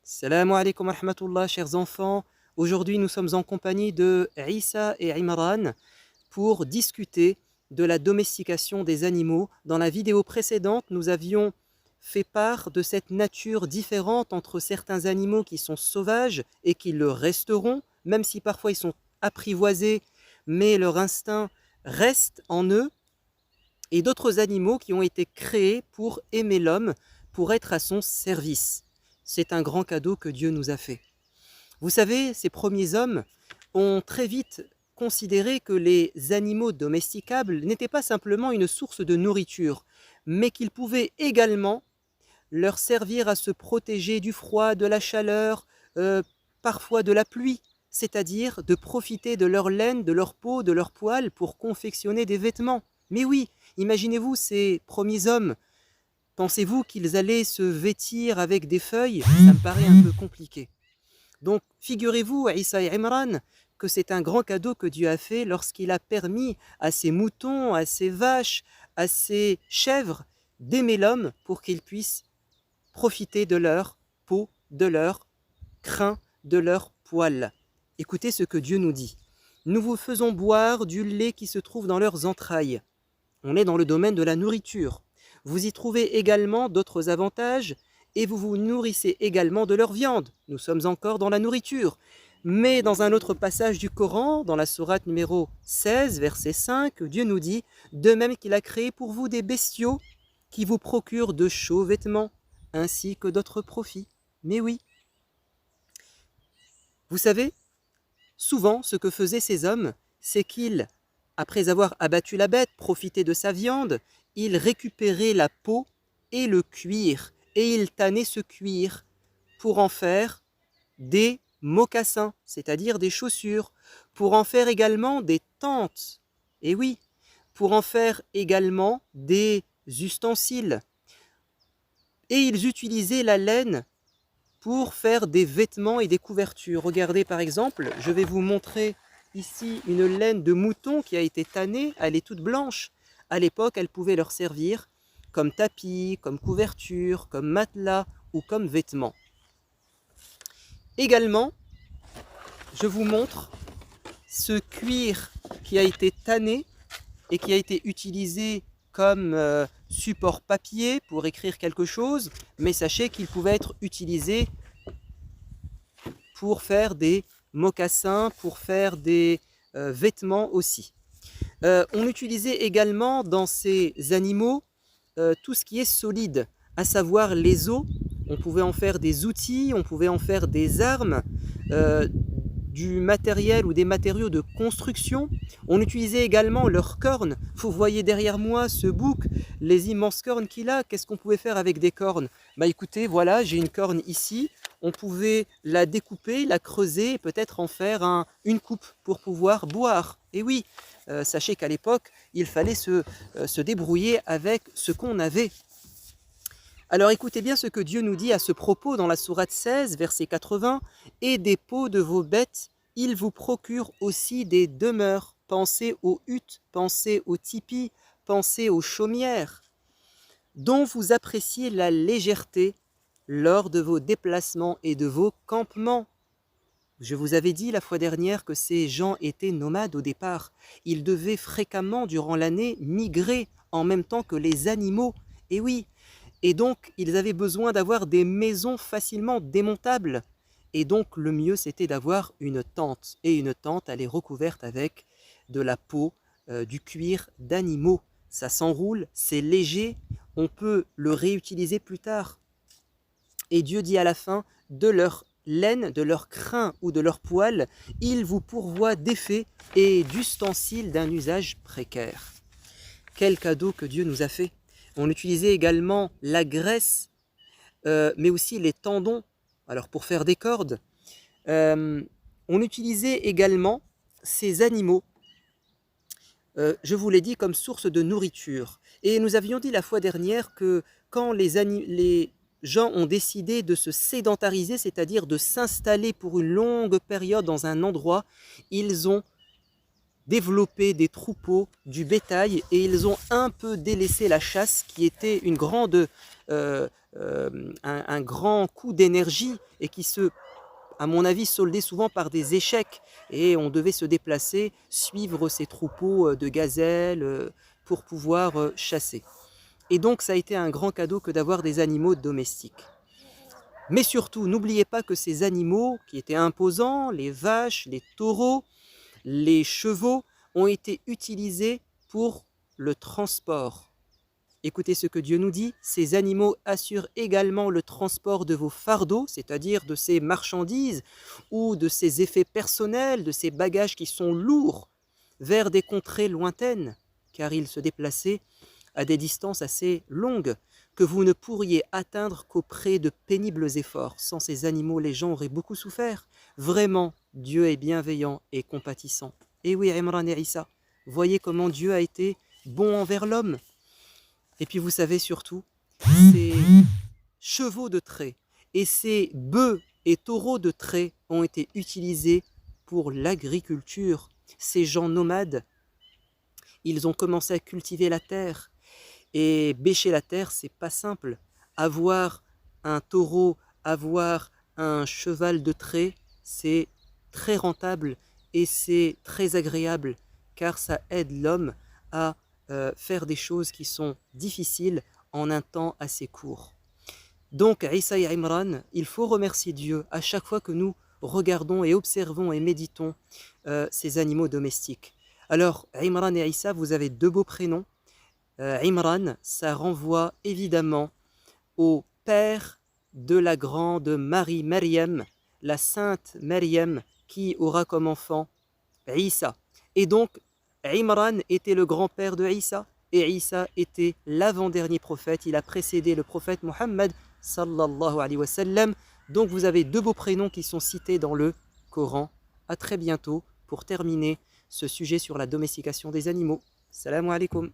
Salam alaikum wa rahmatullah, chers enfants. Aujourd'hui, nous sommes en compagnie de Issa et Imran pour discuter de la domestication des animaux. Dans la vidéo précédente, nous avions fait part de cette nature différente entre certains animaux qui sont sauvages et qui le resteront, même si parfois ils sont apprivoisés, mais leur instinct reste en eux, et d'autres animaux qui ont été créés pour aimer l'homme, pour être à son service. C'est un grand cadeau que Dieu nous a fait. Vous savez, ces premiers hommes ont très vite considéré que les animaux domesticables n'étaient pas simplement une source de nourriture, mais qu'ils pouvaient également leur servir à se protéger du froid, de la chaleur, parfois de la pluie, c'est-à-dire de profiter de leur laine, de leur peau, de leurs poils pour confectionner des vêtements. Mais oui, imaginez-vous ces premiers hommes. Pensez-vous qu'ils allaient se vêtir avec des feuilles? Ça me paraît un peu compliqué. Donc, figurez-vous, Issa et Imran, que c'est un grand cadeau que Dieu a fait lorsqu'il a permis à ses moutons, à ses vaches, à ses chèvres d'aimer l'homme pour qu'ils puissent profiter de leur peau, de leur crin, de leur poil. Écoutez ce que Dieu nous dit. Nous vous faisons boire du lait qui se trouve dans leurs entrailles. On est dans le domaine de la nourriture. Vous y trouvez également d'autres avantages et vous vous nourrissez également de leur viande. Nous sommes encore dans la nourriture. Mais dans un autre passage du Coran, dans la sourate numéro 16, verset 5, Dieu nous dit « De même qu'il a créé pour vous des bestiaux qui vous procurent de chauds vêtements, ainsi que d'autres profits. » Mais oui. Vous savez, souvent ce que faisaient ces hommes, c'est qu'ils, après avoir abattu la bête, profité de sa viande, ils récupéraient la peau et le cuir, et ils tannaient ce cuir pour en faire des mocassins, c'est-à-dire des chaussures, pour en faire également des tentes, et oui, pour en faire également des ustensiles. Et ils utilisaient la laine pour faire des vêtements et des couvertures. Regardez par exemple, je vais vous montrer ici une laine de mouton qui a été tannée, elle est toute blanche. À l'époque, elle pouvait leur servir comme tapis, comme couverture, comme matelas ou comme vêtements. Également, je vous montre ce cuir qui a été tanné et qui a été utilisé comme support papier pour écrire quelque chose, mais sachez qu'il pouvait être utilisé pour faire des mocassins, pour faire des vêtements aussi. On utilisait également dans ces animaux tout ce qui est solide, à savoir les os. On pouvait en faire des outils, on pouvait en faire des armes, du matériel ou des matériaux de construction. On utilisait également leurs cornes. Vous voyez derrière moi ce bouc, les immenses cornes qu'il a. Qu'est-ce qu'on pouvait faire avec des cornes? Bah écoutez, voilà, j'ai une corne ici. On pouvait la découper, la creuser et peut-être en faire une coupe pour pouvoir boire. Et oui, sachez qu'à l'époque, il fallait se débrouiller avec ce qu'on avait. Alors écoutez bien ce que Dieu nous dit à ce propos dans la sourate 16, verset 80. « Et des peaux de vos bêtes, il vous procure aussi des demeures. Pensez aux huttes, pensez aux tipis, pensez aux chaumières, dont vous appréciez la légèreté lors de vos déplacements et de vos campements. » Je vous avais dit la fois dernière que ces gens étaient nomades au départ. Ils devaient fréquemment durant l'année migrer en même temps que les animaux. Et oui, et donc ils avaient besoin d'avoir des maisons facilement démontables. Et donc le mieux c'était d'avoir une tente. Et une tente elle est recouverte avec de la peau, du cuir d'animaux. Ça s'enroule, c'est léger, on peut le réutiliser plus tard. Et Dieu dit à la fin, de leur laine, de leur crin ou de leur poil, il vous pourvoit d'effets et d'ustensiles d'un usage précaire. Quel cadeau que Dieu nous a fait! On utilisait également la graisse, mais aussi les tendons, alors pour faire des cordes. On utilisait également ces animaux, je vous l'ai dit, comme source de nourriture. Et nous avions dit la fois dernière que quand les gens ont décidé de se sédentariser, c'est-à-dire de s'installer pour une longue période dans un endroit, ils ont développé des troupeaux, du bétail, et ils ont un peu délaissé la chasse qui était une grande un grand coup d'énergie et qui se, à mon avis, soldait souvent par des échecs. Et on devait se déplacer, suivre ces troupeaux de gazelles pour pouvoir chasser. Et donc ça a été un grand cadeau que d'avoir des animaux domestiques. Mais surtout, n'oubliez pas que ces animaux qui étaient imposants, les vaches, les taureaux, les chevaux, ont été utilisés pour le transport. Écoutez ce que Dieu nous dit, ces animaux assurent également le transport de vos fardeaux, c'est-à-dire de ces marchandises ou de ces effets personnels, de ces bagages qui sont lourds, vers des contrées lointaines, car ils se déplaçaient à des distances assez longues que vous ne pourriez atteindre qu'auprès de pénibles efforts. Sans ces animaux, les gens auraient beaucoup souffert. Vraiment, Dieu est bienveillant et compatissant. Et oui, Imran et Issa, voyez comment Dieu a été bon envers l'homme. Et puis vous savez surtout, ces chevaux de trait et ces bœufs et taureaux de trait ont été utilisés pour l'agriculture. Ces gens nomades, ils ont commencé à cultiver la terre. Et bêcher la terre, c'est pas simple. Avoir un taureau, avoir un cheval de trait, c'est très rentable et c'est très agréable car ça aide l'homme à faire des choses qui sont difficiles en un temps assez court. Donc, Issa et Imran, il faut remercier Dieu à chaque fois que nous regardons et observons et méditons ces animaux domestiques. Alors, Imran et Issa, vous avez deux beaux prénoms. Imran, ça renvoie évidemment au père de la grande Marie Maryam, la sainte Maryam, qui aura comme enfant Issa. Et donc, Imran était le grand-père de Issa, et Issa était l'avant-dernier prophète. Il a précédé le prophète Mohammed sallallahu alayhi wa sallam. Donc vous avez deux beaux prénoms qui sont cités dans le Coran. À très bientôt pour terminer ce sujet sur la domestication des animaux. Salam alaikum.